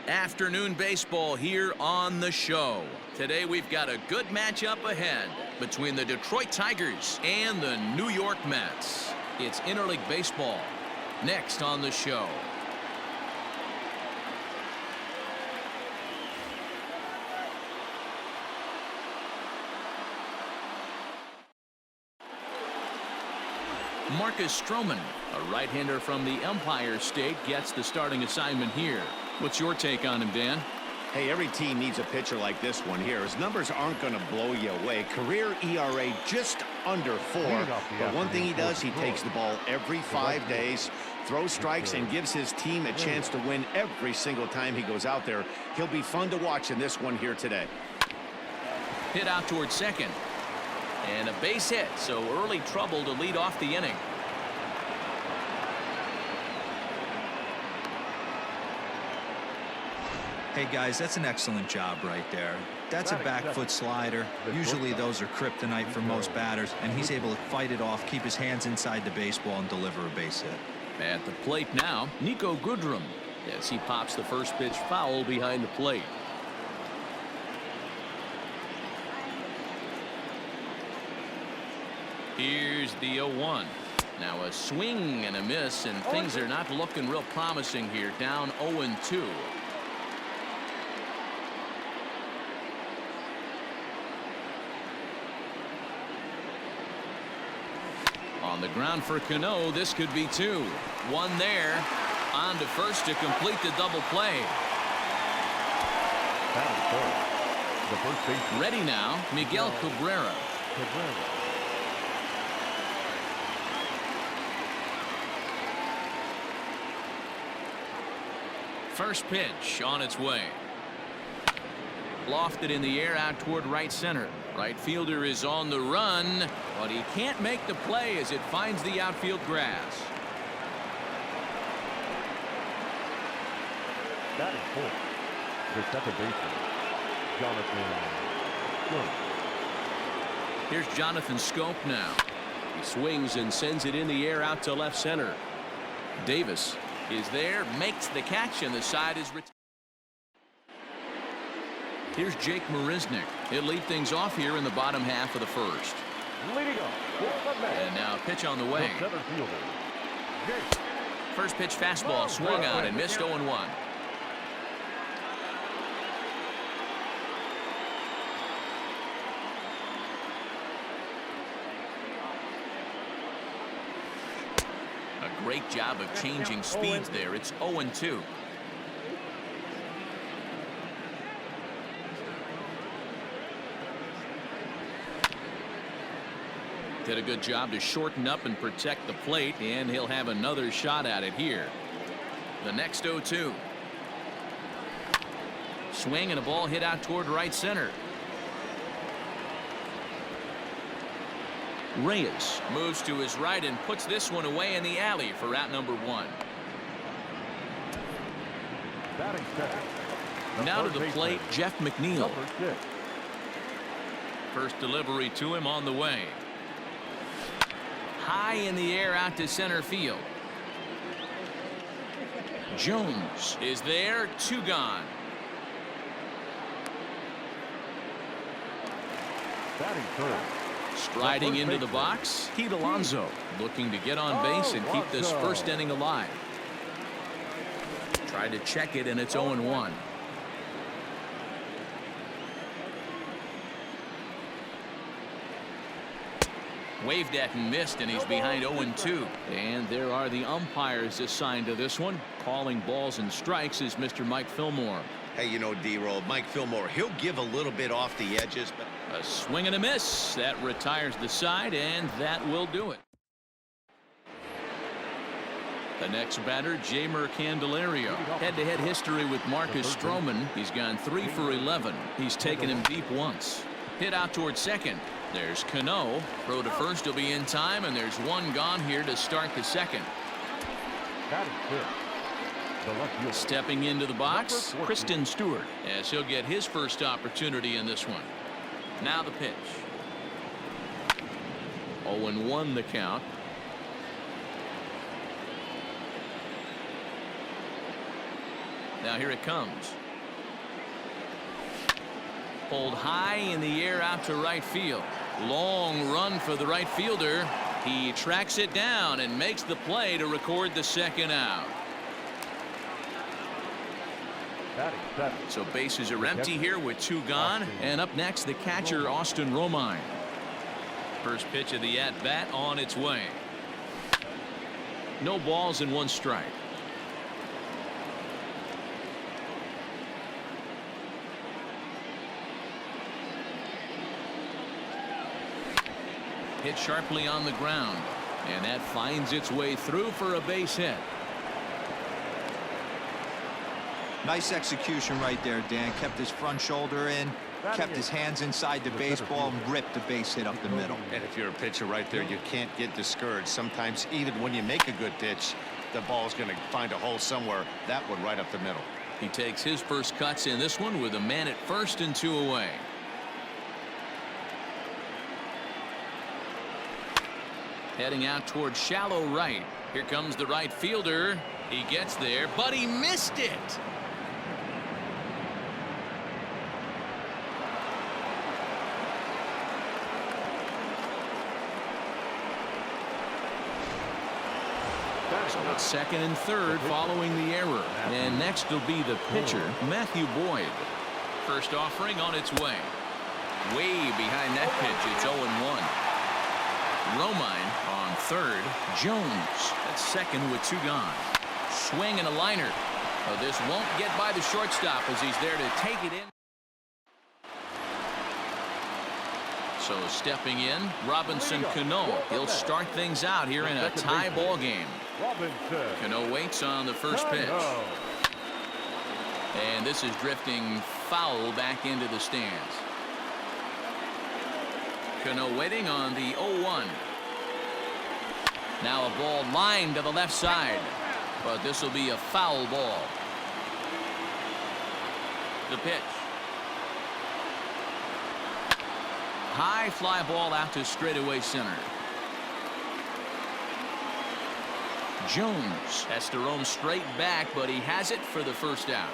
Afternoon baseball here on the show. Today we've got a good matchup ahead between the Detroit Tigers and the New York Mets. It's interleague baseball next on the show. Marcus Stroman, a right-hander from the Empire State, gets the starting assignment here. What's your take on him, Dan? Hey, every team needs a pitcher like this one here. His numbers aren't going to blow you away. Career ERA just under 4. But one thing he does, he takes the ball every 5 days, throws strikes, and gives his team a chance to win every single time he goes out there. He'll be fun to watch in this one here today. Hit out towards second. And a base hit, so early trouble to lead off the inning. Hey guys, that's an excellent job right there. That's a back foot slider. Usually those are kryptonite for most batters, and he's able to fight it off, keep his hands inside the baseball, and deliver a base hit. At the plate now, Nico Goodrum, as he pops the first pitch foul behind the plate. Here's the 0-1. Now a swing and a miss, and things are not looking real promising here. Down 0-2. On the ground for Cano, this could be 2. 1 there. On to first to complete the double play. Ready now, Miguel Cabrera. First pitch on its way. Lofted in the air out toward right center. Right fielder is on the run, but he can't make the play as it finds the outfield grass. That is 4. The second baseman, Jonathan Scope. Here's Jonathan Scope now. He swings and sends it in the air out to left center. Davis is there, makes the catch, and the side is retired. Here's Jake Marisnick. He'll lead things off here in the bottom half of the first. Leading up, and now a pitch on the way. First pitch fastball swung on and missed 0-1. A great job of changing speeds there. It's 0-2. Did a good job to shorten up and protect the plate, and he'll have another shot at it here. The next 0-2. Swing and a ball hit out toward right center. Reyes moves to his right and puts this one away in the alley for out number 1. Now to the plate, Jeff Mcneil. First delivery to him on the way. High in the air out to center field. Jones is there, 2 gone. Striding into the box, Pete Alonso looking to get on base and keep this first inning alive. Tried to check it, and it's 0-1. Waved at and missed, and he's behind 0-2. And there are the umpires assigned to this one. Calling balls and strikes is Mr. Mike Fillmore. Hey, you know, D-Roll, Mike Fillmore, he'll give a little bit off the edges, but a swing and a miss. That retires the side, and that will do it. The next batter, Jaemor Candelario. Head-to-head history with Marcus Stroman. He's gone 3 for 11. He's taken him deep once. Hit out towards second. There's Cano. Throw to first will be in time, and there's 1 gone here to start the second. Stepping into the box, Kristen Stewart, as he'll get his first opportunity in this one. Now the pitch. 0-1 the count. Now here it comes. Pulled high in the air out to right field. Long run for the right fielder. He tracks it down and makes the play to record the second out. So bases are empty here with 2 gone. And up next, the catcher, Austin Romine. First pitch of the at-bat on its way. No balls and 1 strike. Hit sharply on the ground, and that finds its way through for a base hit. Nice execution right there, Dan. Kept his front shoulder in, kept his hands inside the baseball, and ripped the base hit up the middle. And if you're a pitcher right there, you can't get discouraged. Sometimes even when you make a good pitch, the ball's going to find a hole somewhere. That one right up the middle. He takes his first cuts in this one with a man at first and 2 away. Heading out towards shallow right. Here comes the right fielder. He gets there, but he missed it. So it's second and third following the error. And next will be the pitcher, Matthew Boyd. First offering on its way. Way behind that pitch. It's 0-1. Romine on third. Jones at second with 2 gone. Swing and a liner. But this won't get by the shortstop as he's there to take it in. So stepping in, Robinson Cano. He'll start things out here in a tie ball game. Cano waits on the first pitch. And this is drifting foul back into the stands. Cano waiting on the 0-1. Now a ball lined to the left side, but this will be a foul ball. The pitch. High fly ball out to straightaway center. Jones has to roam straight back, but he has it for the first out.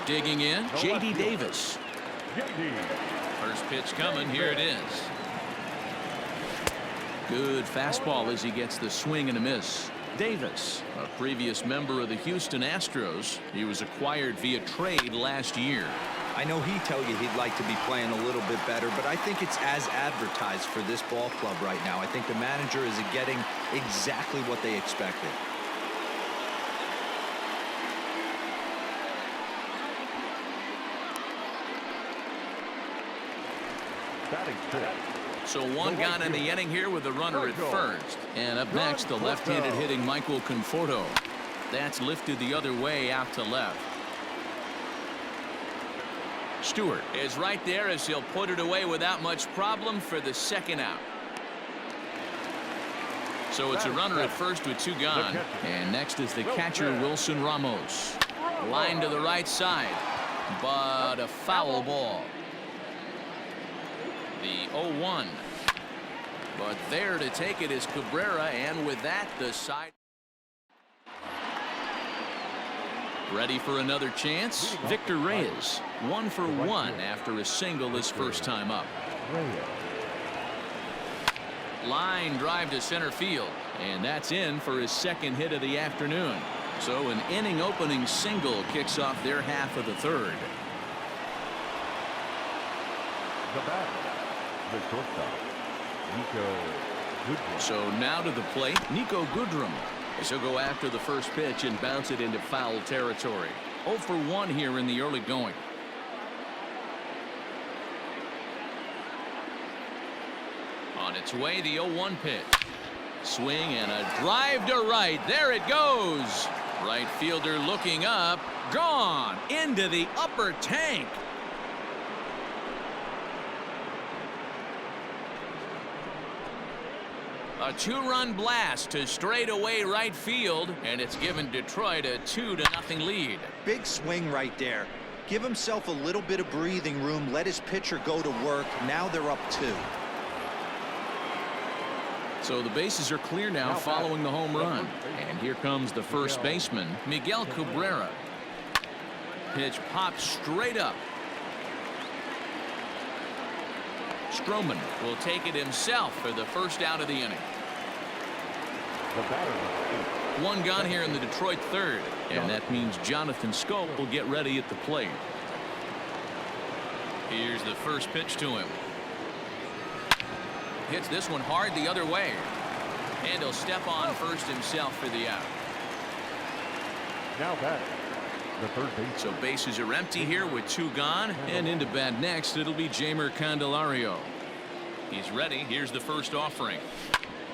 Digging in, J.D. Davis. First pitch coming. Here it is. Good fastball as he gets the swing and a miss. Davis, a previous member of the Houston Astros. He was acquired via trade last year. I know he'd tell you he'd like to be playing a little bit better, but I think it's as advertised for this ball club right now. I think the manager is getting exactly what they expected. So 1 gone in the inning here with the runner at first. And up next, the left-handed hitting Michael Conforto. That's lifted the other way out to left. Stewart is right there as he'll put it away without much problem for the second out. So it's a runner at first with 2 gone. And next is the catcher, Wilson Ramos. Line to the right side, but a foul ball. The 0-1. But there to take it is Cabrera, and with that, the side. Ready for another chance? Victor Reyes, 1 for 1 after a single his first time up. Line drive to center field, and that's in for his second hit of the afternoon. So an inning opening single kicks off their half of the third. So now to the plate, Nico Goodrum. As he'll go after the first pitch and bounce it into foul territory. 0 for 1 here in the early going. On its way, the 0-1 pitch. Swing and a drive to right. There it goes. Right fielder looking up. Gone into the upper tank. A 2-run blast to straightaway right field, and it's given Detroit a 2-0 lead. Big swing right there. Give himself a little bit of breathing room. Let his pitcher go to work. Now they're up 2. So the bases are clear now following the home run. And here comes the first baseman, Miguel Cabrera. Pitch popped straight up. Stroman will take it himself for the first out of the inning. One gone here in the Detroit third, and that means Jonathan Schoop will get ready at the plate. Here's the first pitch to him. Hits this one hard the other way, and he'll step on first himself for the out. Now back, the third base. So bases are empty here with two gone, and into bat next it'll be Jaemor Candelario. He's ready. Here's the first offering.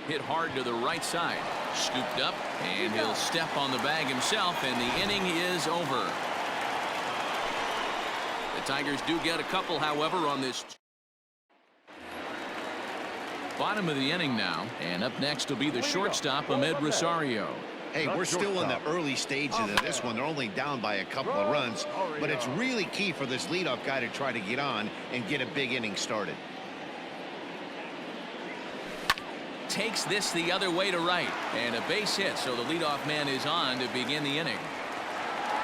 Hit hard to the right side. Scooped up, and he'll step on the bag himself, and the inning is over. The Tigers do get a couple, however, on this bottom of the inning now, and up next will be the shortstop, Ahmed Rosario. Hey, we're still in the early stages of this one. They're only down by a couple of runs, but it's really key for this leadoff guy to try to get on and get a big inning started. Takes this the other way to right, and a base hit, so the leadoff man is on to begin the inning.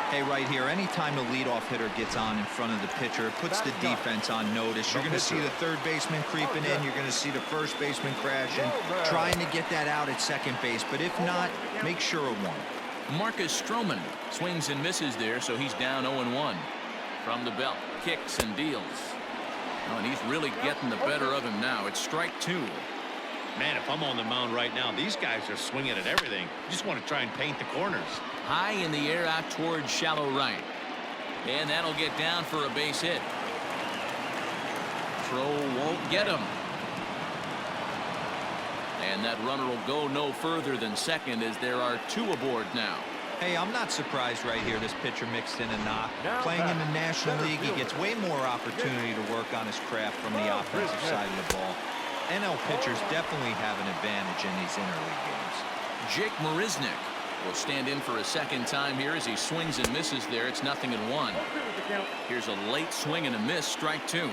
Hey, right here, anytime the leadoff hitter gets on in front of the pitcher, it puts the defense on notice. You're going to see the third baseman creeping in. You're going to see the first baseman crashing, trying to get that out at second base. But if not, make sure of one. Marcus Stroman swings and misses there, so he's down 0-1. From the belt, kicks and deals. Oh, and he's really getting the better of him now. It's strike two. Man, if I'm on the mound right now, these guys are swinging at everything. Just want to try and paint the corners. High in the air out towards shallow right. And that'll get down for a base hit. Throw won't get him. And that runner will go no further than second as there are two aboard now. Hey, I'm not surprised right here this pitcher mixed in a knock. Playing in the National League, he gets way more opportunity to work on his craft from the offensive side of the ball. NL pitchers definitely have an advantage in these interleague games. Jake Marisnick will stand in for a second time here as he swings and misses there. It's 0-1. Here's a late swing and a miss, strike two.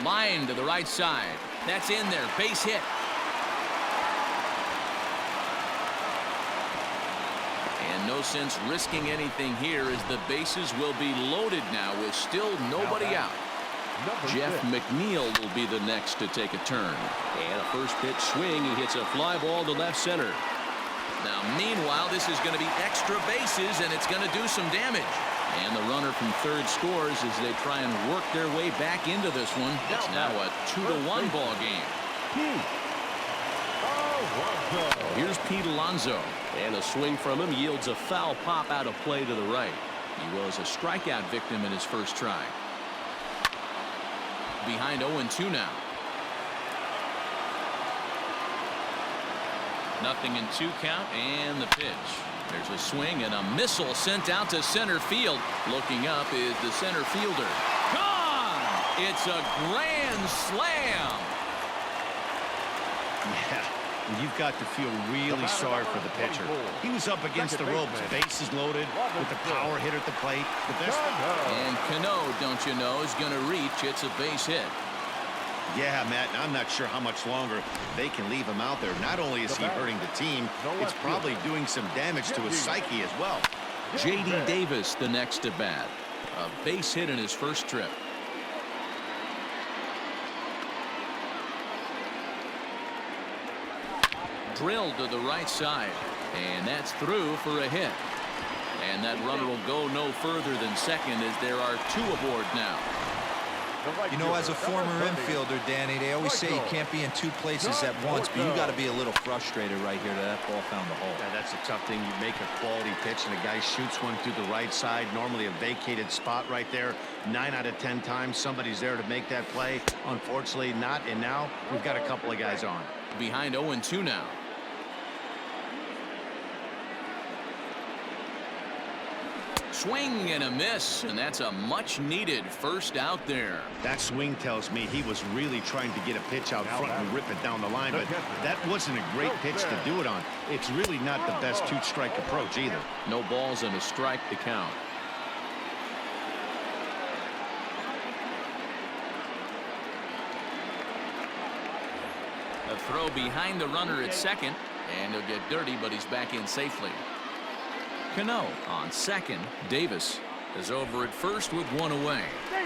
Line to the right side. That's in there, base hit. And no sense risking anything here as the bases will be loaded now with still nobody out. Jeff Mcneil will be the next to take a turn. And a first pitch swing. He hits a fly ball to left center. Now, meanwhile, this is going to be extra bases, and it's going to do some damage. And the runner from third scores as they try and work their way back into this one. It's now a 2-1 ball game. Here's Pete Alonso. And a swing from him yields a foul pop out of play to the right. He was a strikeout victim in his first try. Behind 0-2 now. 0-2 count, and the pitch. There's a swing and a missile sent out to center field. Looking up is the center fielder. Gone! It's a grand slam. Yeah, you've got to feel really sorry for the pitcher. He was up against the ropes, bases loaded, with the power hitter at the plate. And Cano, don't you know, is going to reach. It's a base hit. Yeah, Matt, I'm not sure how much longer they can leave him out there. Not only is he hurting the team, it's probably doing some damage to his psyche as well. J.D. Davis the next to bat. A base hit in his first trip. Drilled to the right side, and that's through for a hit. And that runner will go no further than second as there are two aboard now. You know, as a former infielder, Danny, they always say you can't be in two places at once, but you got to be a little frustrated right here that ball found the hole. Yeah, that's a tough thing. You make a quality pitch and a guy shoots one through the right side, normally a vacated spot right there. 9 out of 10 times somebody's there to make that play. Unfortunately not, and now we've got a couple of guys on. Behind 0-2 now. Swing and a miss, and that's a much-needed first out there. That swing tells me he was really trying to get a pitch out front and rip it down the line, but that wasn't a great pitch to do it on. It's really not the best two-strike approach either. No balls and a strike to count. A throw behind the runner at second, and he'll get dirty, but he's back in safely. Cano on second. Davis is over at first with one away,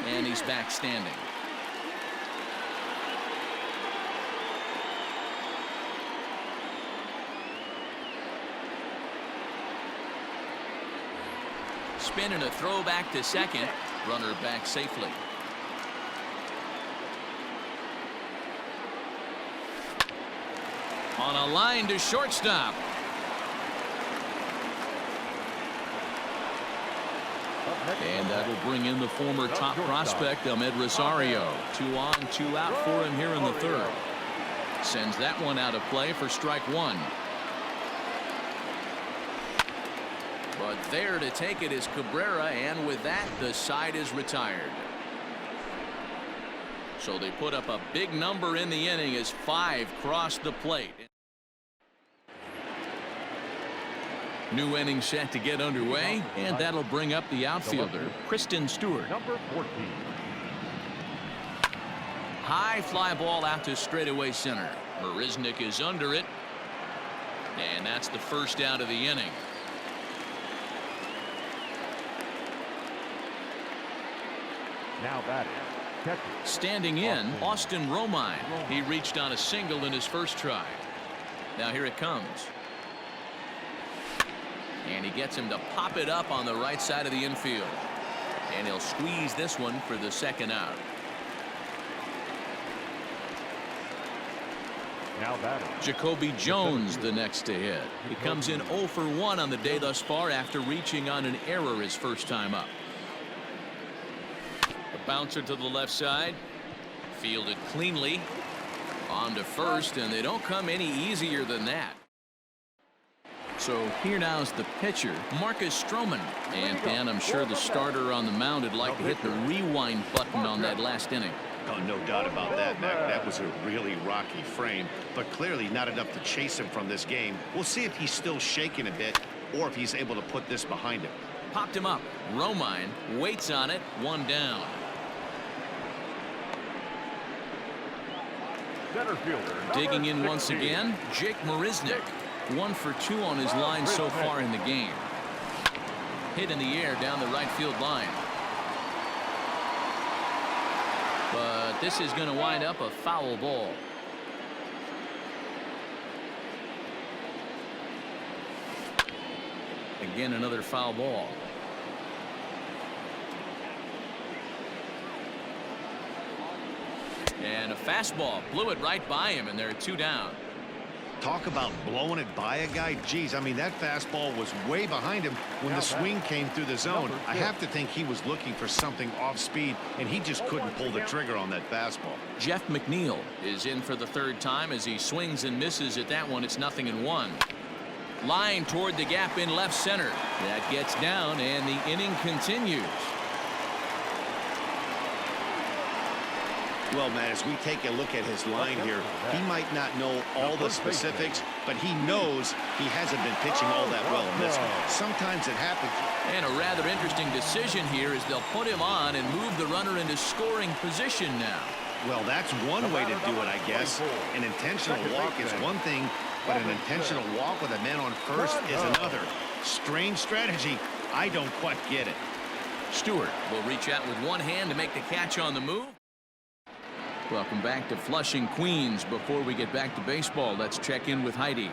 and he's back standing. Spin and a throw back to second. Runner back safely. On a line to shortstop. And that'll bring in the former top prospect, Ahmed Rosario. 2 on, 2 out for him here in the third. Sends that one out of play for strike one. But there to take it is Cabrera, and with that, the side is retired. So they put up a big number in the inning as 5 crossed the plate. New inning set to get underway, and that'll bring up the outfielder, Kristen Stewart. Number 14. High fly ball out to straightaway center. Marisnik is under it, and that's the first out of the inning. Now batting. Catcher. Standing in, Austin Romine. He reached on a single in his first try. Now here it comes. And he gets him to pop it up on the right side of the infield. And he'll squeeze this one for the second out. Now batting. Jacoby Jones the next to hit. He comes in 0 for 1 on the day thus far after reaching on an error his first time up. A bouncer to the left side. Fielded cleanly. On to first, and they don't come any easier than that. So here now is the pitcher, Marcus Stroman. And Dan, I'm sure the starter on the mound would like to hit the rewind button on that last inning. Oh, no doubt about that, Mac. That was a really rocky frame, but clearly not enough to chase him from this game. We'll see if he's still shaking a bit or if he's able to put this behind him. Popped him up. Romine waits on it. 1 down. Center fielder. Digging in once again, Jake Marisnik. 1 for 2 on his line so far in the game. Hit in the air down the right field line. But this is going to wind up a foul ball. Again, another foul ball. And a fastball blew it right by him, and they're 2 down. Talk about blowing it by a guy. Geez, I mean, that fastball was way behind him when the swing came through the zone. I have to think he was looking for something off speed, and he just couldn't pull the trigger on that fastball. Jeff McNeil is in for the 3rd time as he swings and misses at that one. It's 0-1. Line toward the gap in left center. That gets down, and the inning continues. Well, man, as we take a look at his line here, he might not know all the specifics, but he knows he hasn't been pitching all that well in this one. Sometimes it happens. And a rather interesting decision here is they'll put him on and move the runner into scoring position now. Well, that's one way to do it, I guess. An intentional walk is one thing, but an intentional walk with a man on first is another. Strange strategy. I don't quite get it. Stewart will reach out with one hand to make the catch on the move. Welcome back to Flushing, Queens. Before we get back to baseball, let's check in with Heidi.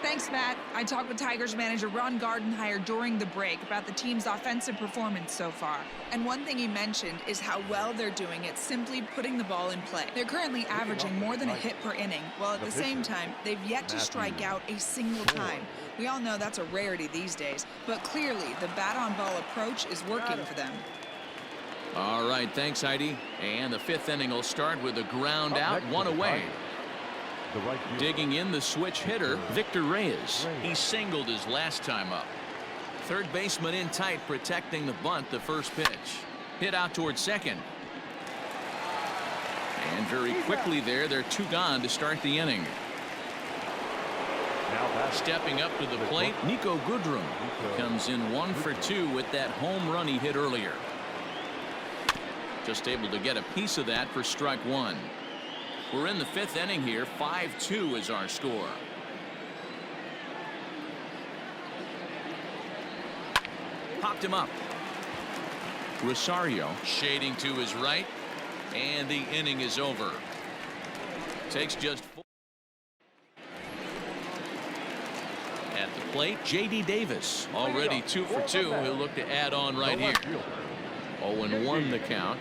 Thanks, Matt. I talked with Tigers manager Ron Gardenhire during the break about the team's offensive performance so far. And one thing he mentioned is how well they're doing at simply putting the ball in play. They're currently averaging more than a hit per inning, while at the same time, they've yet to strike out a single time. We all know that's a rarity these days, but clearly the bat-on-ball approach is working for them. All right, thanks, Heidi. And the 5th inning will start with a ground out, 1 away. Digging in the switch hitter, Victor Reyes. He singled his last time up. 3rd baseman in tight, protecting the bunt, the first pitch. Hit out towards second. And very quickly there, they're 2 gone to start the inning. Stepping up to the plate, Nico Goodrum comes in 1 for 2 with that home run he hit earlier. Just able to get a piece of that for strike 1. We're in the 5th inning here. 5-2 is our score. Popped him up. Rosario shading to his right, and the inning is over. Takes just 4. At the plate, J.D. Davis already 2 for 2. He'll look to add on right here. 0-1 the count.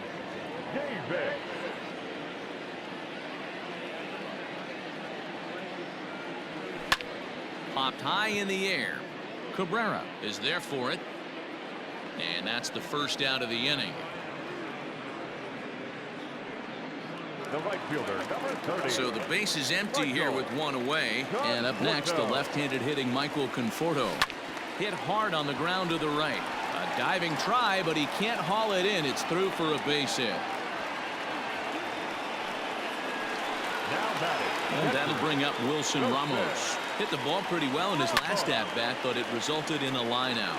Popped high in the air. Cabrera is there for it. And that's the first out of the inning. The right fielder, number 30. So the base is empty here with 1 away. And up next, the left-handed hitting Michael Conforto. Hit hard on the ground to the right. A diving try, but he can't haul it in. It's through for a base hit. And that'll bring up Wilson Ramos. Hit the ball pretty well in his last at-bat, but it resulted in a line-out.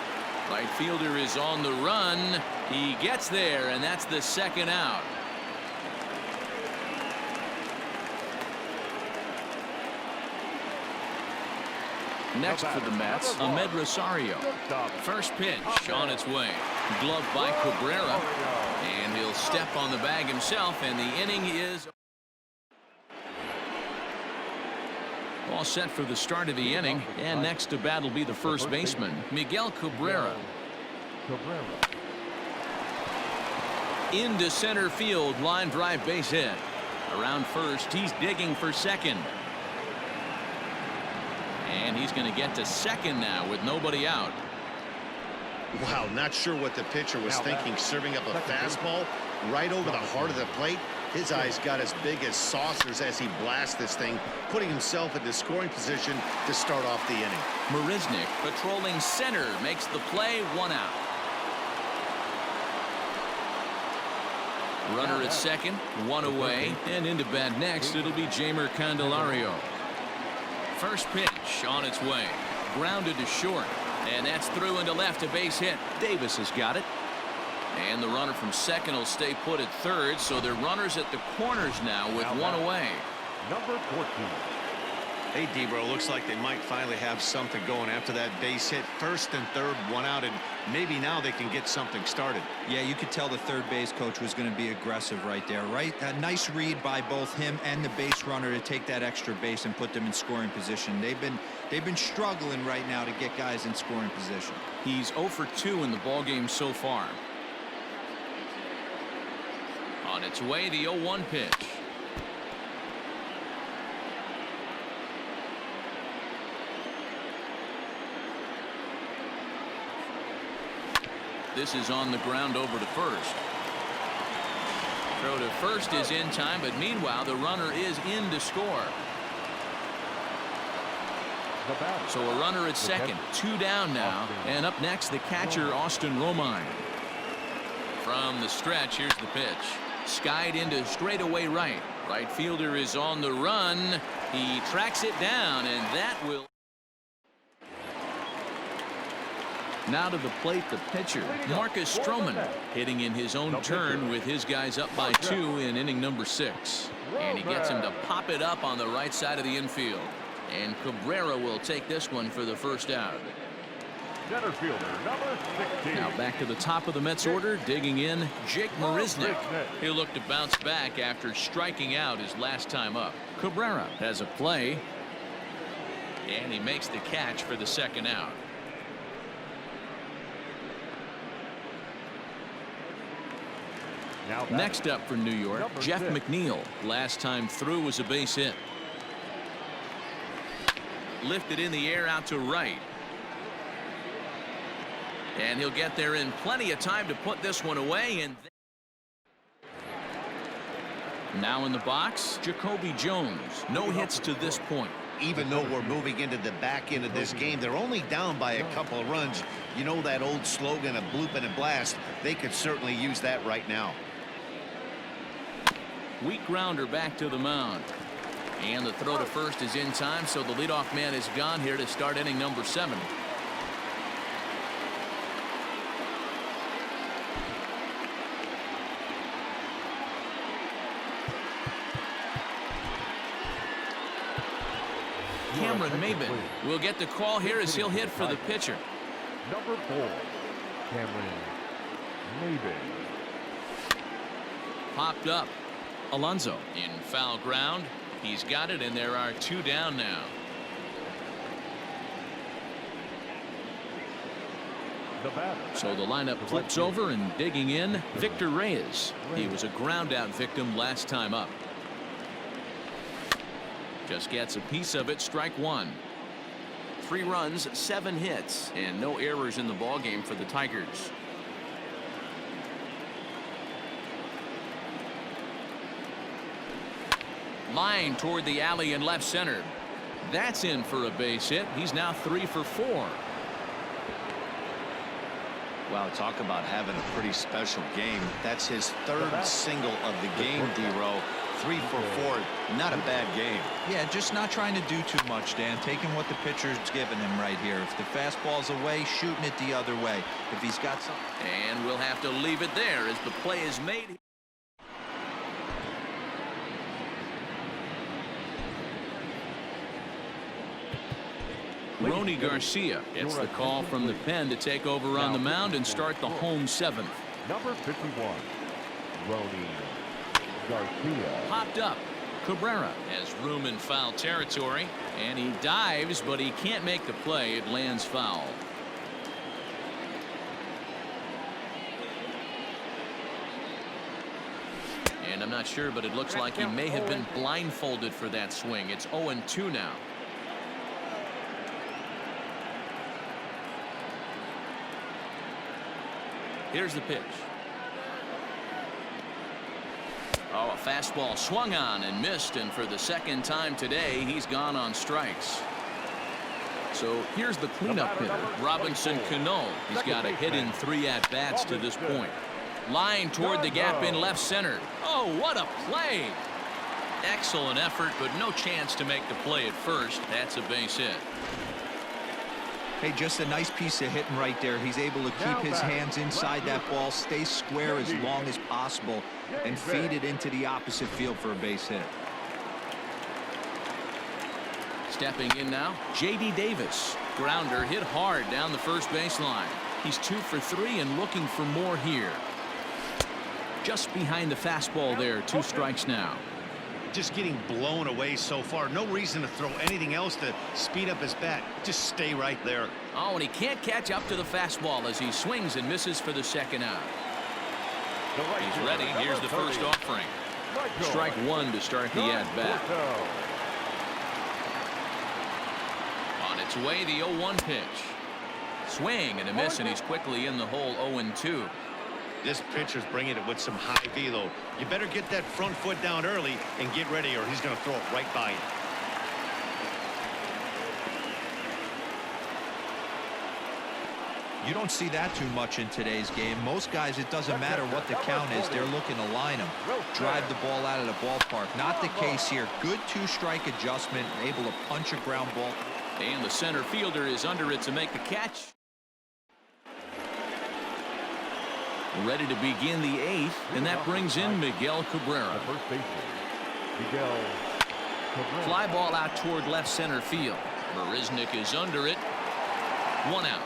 Right fielder is on the run. He gets there, and that's the second out. Next for the Mets, Ahmed Rosario. First pitch on its way. Gloved by Cabrera. And he'll step on the bag himself, and the inning is all set for the start of the inning. And next to bat will be the first baseman, Miguel Cabrera. Into center field, line drive base hit. Around first, he's digging for second. And he's going to get to second now with nobody out. Wow, not sure what the pitcher was thinking, serving up a fastball right over the heart of the plate. His eyes got as big as saucers as he blasts this thing, putting himself in the scoring position to start off the inning. Marisnik patrolling center makes the play, 1 out. Runner at second, 1 away, and into bat next it'll be Jaemor Candelario. First pitch on its way, grounded to short, and that's through into left, a base hit. Davis has got it. And the runner from second will stay put at third, so they're runners at the corners now with 1 away. Number 14. Hey, Debro, looks like they might finally have something going after that base hit. First and third, 1 out, and maybe now they can get something started. Yeah, you could tell the third base coach was going to be aggressive right there, right? A nice read by both him and the base runner to take that extra base and put them in scoring position. They've been struggling right now to get guys in scoring position. He's 0 for 2 in the ballgame so far. On its way, the 0-1 pitch. This is on the ground over to first. Throw to first is in time, but meanwhile the runner is in to score. So a runner at second, 2 down now, and up next the catcher Austin Romine. From the stretch, here's the pitch. Skied into straightaway right. Right fielder is on the run. He tracks it down, and that will. Now to the plate, the pitcher, Marcus Stroman, hitting in his own turn with his guys up by 2 in inning number 6. And he gets him to pop it up on the right side of the infield. And Cabrera will take this one for the first out. Center fielder, number 16. Now back to the top of the Mets order, digging in, Jake Marisnik. He'll look to bounce back after striking out his last time up. Cabrera has a play. And he makes the catch for the second out. Next up for New York, Jeff McNeil. Last time through was a base hit. Lifted in the air out to right. And he'll get there in plenty of time to put this one away. And now in the box, Jacoby Jones. No hits to this point. Even though we're moving into the back end of this game, they're only down by a couple of runs. You know that old slogan, a bloop and a blast. They could certainly use that right now. Weak grounder back to the mound. And the throw to first is in time, so the leadoff man is gone here to start inning number 7. Cameron Maben will get the call here as he'll hit for the pitcher. Number 4, Cameron Maben. Popped up. Alonso in foul ground. He's got it, and there are 2 down now. So the lineup flips over, and digging in, Victor Reyes. He was a ground-out victim last time up. Just gets a piece of it. Strike 1. 3 runs, 7 hits, and no errors in the ballgame for the Tigers. Line toward the alley in left center. That's in for a base hit. He's now 3 for 4. Wow, talk about having a pretty special game. That's his 3rd single of the game, D-Row. 3 for 4. Not a bad game. Yeah, just not trying to do too much, Dan. Taking what the pitcher's giving him right here. If the fastball's away, shooting it the other way. If he's got some. And we'll have to leave it there as the play is made. Rony Garcia gets the call from the pen to take over on the mound and start the home 7th. Number 51, Rony Garcia. Popped up. Cabrera has room in foul territory, and he dives, but he can't make the play. It lands foul. And I'm not sure, but it looks like he may have been blindfolded for that swing. It's 0-2 now. Here's the pitch. Oh, a fastball swung on and missed, and for the 2nd time today, he's gone on strikes. So here's the cleanup hitter, Robinson Cano. He's got a hit in 3 at-bats to this point. Line toward the gap in left center. Oh, what a play! Excellent effort, but no chance to make the play at first. That's a base hit. Hey, just a nice piece of hitting right there. He's able to keep his hands inside that ball, stay square as long as possible, and feed it into the opposite field for a base hit. Stepping in now, J.D. Davis. Grounder hit hard down the first baseline. He's 2 for 3 and looking for more here. Just behind the fastball there. 2 strikes now. Just getting blown away so far. No reason to throw anything else to speed up his bat. Just stay right there. Oh, and he can't catch up to the fastball as he swings and misses for the 2nd out. He's ready. Here's the first offering. Strike 1 to start the at-bat. On its way, the 0-1 pitch. Swing and a miss, and he's quickly in the hole. 0-2. This pitcher's bringing it with some high velo. You better get that front foot down early and get ready, or he's going to throw it right by you. You don't see that too much in today's game. Most guys, it doesn't matter what the count is. They're looking to line them, drive the ball out of the ballpark. Not the case here. Good 2-strike adjustment, able to punch a ground ball. And the center fielder is under it to make the catch. Ready to begin the 8th, and that brings in Miguel Cabrera. First baseman, Miguel Cabrera. Fly ball out toward left center field. Marisnik is under it. 1 out.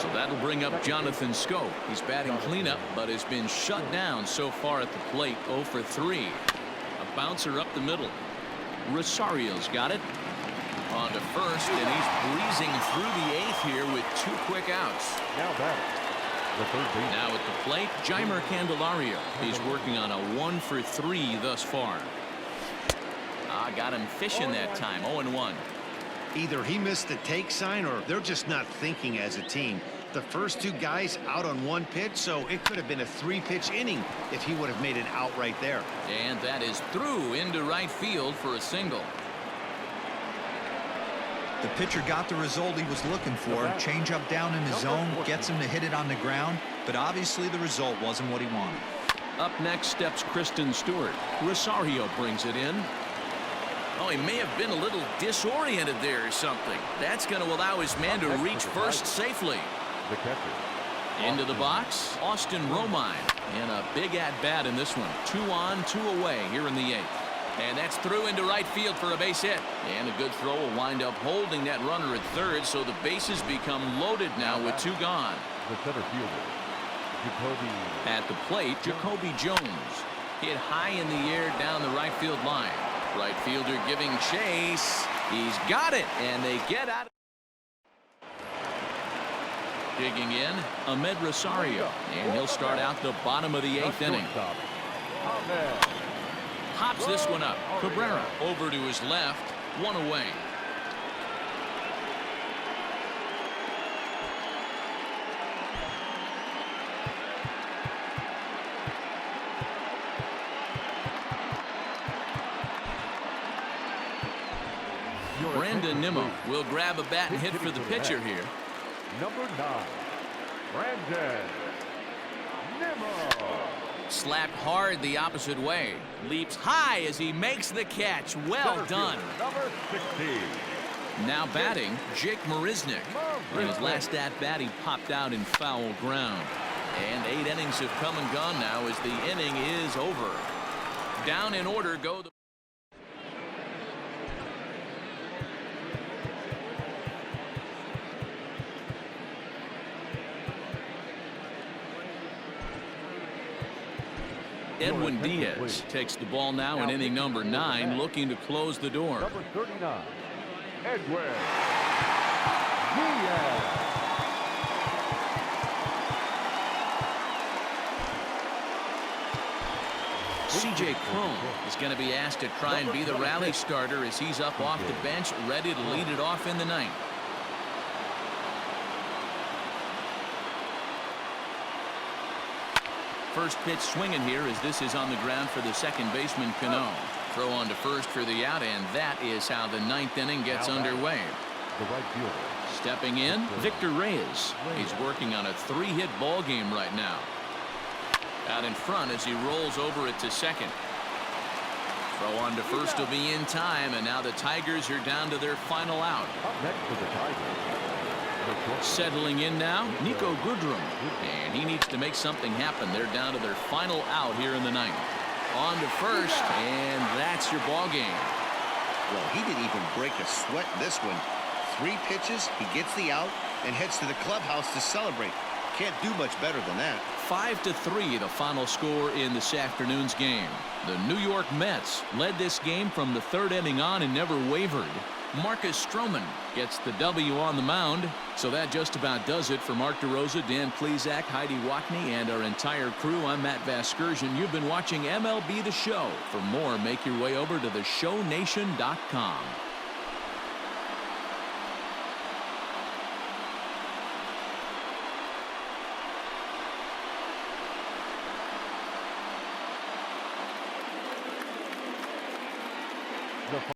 So that'll bring up Jonathan Scope. He's batting cleanup, but has been shut down so far at the plate. 0 for 3. A bouncer up the middle. Rosario's got it. On to first, and he's breezing through the 8th here with 2 quick outs. Now at the plate, Jaemor Candelario. He's working on a 1 for 3 thus far. Got him fishing that time. 0-1. Either he missed the take sign, or they're just not thinking as a team. The first 2 guys out on 1 pitch, so it could have been a 3-pitch inning if he would have made it out right there. And that is through into right field for a single. The pitcher got the result he was looking for. Change up down in the zone, gets him to hit it on the ground, but obviously the result wasn't what he wanted. Up next steps Kristen Stewart. Rosario brings it in. Oh, he may have been a little disoriented there or something. That's going to allow his man to reach first safely. The catcher, Into the box, Austin Romine. And a big at-bat in this one. 2 on, 2 away here in the 8th. And that's through into right field for a base hit. And a good throw will wind up holding that runner at third, so the bases become loaded now with 2 gone. The center fielder, Jacoby. At the plate, Jacoby Jones. Hit high in the air down the right field line. Right fielder giving chase. He's got it, and they get out. Digging in, Ahmed Rosario, and he'll start out the bottom of the 8th inning. Hops this one up. Cabrera over to his left, 1 away. Brandon Nimmo will grab a bat and hit for the pitcher here. Number 9, Brandon Nimmo. Slapped hard the opposite way. Leaps high as he makes the catch. Well done. Number 16. Now batting, Jake Marisnick. In his last at-bat, he popped out in foul ground. And 8 innings have come and gone now as the inning is over. Down in order go the... Edwin Diaz takes the ball now in inning number 9, looking to close the door. Number 39, Edwin Diaz. C.J. Cron is going to be asked to try and be the rally starter as he's up off the bench, ready to lead it off in the 9th. First pitch swinging here as this is on the ground for the second baseman, Cano. Throw on to first for the out, and that is how the 9th inning gets underway. The right fielder. Stepping in, Victor Reyes. He's working on a 3-hit ball game right now. Out in front as he rolls over it to second. Throw on to first will be in time, and now the Tigers are down to their final out. Up next for the Tigers. Settling in now, Nico Goodrum, and he needs to make something happen. They're down to their final out here in the 9th. On to first, and that's your ball game. Well, he didn't even break a sweat in this one. 3 pitches, he gets the out, and heads to the clubhouse to celebrate. Can't do much better than that. 5-3 the final score in this afternoon's game. The New York Mets led this game from the 3rd inning on and never wavered. Marcus Stroman gets the W on the mound. So that just about does it for Mark DeRosa, Dan Plesac, Heidi Wackney, and our entire crew. I'm Matt Vasgersian. You've been watching MLB The Show. For more, make your way over to theshownation.com.